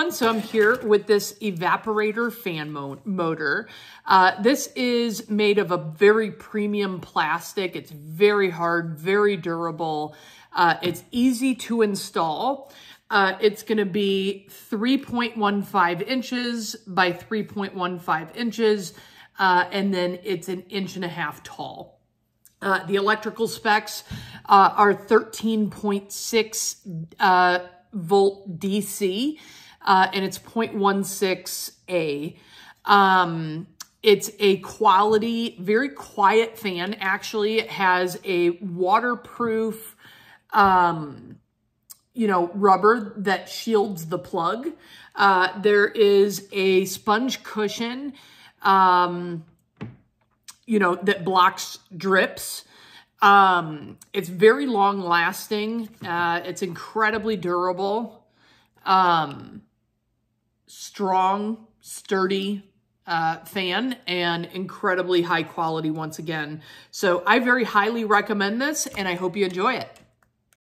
everyone. So I'm here with this Evaporator fan motor. This is made of a very premium plastic. It's very hard, very durable. It's easy to install. It's going to be 3.15 inches by 3.15 inches, and then it's 1.5 inches tall. The electrical specs are 13.6 volt DC, and it's 0.16 A. It's a quality, very quiet fan. Actually, it has a waterproof, rubber that shields the plug. There is a sponge cushion, that blocks drips. It's very long lasting. It's incredibly durable, strong, sturdy, fan, and incredibly high quality once again. So I very highly recommend this, and I hope you enjoy it.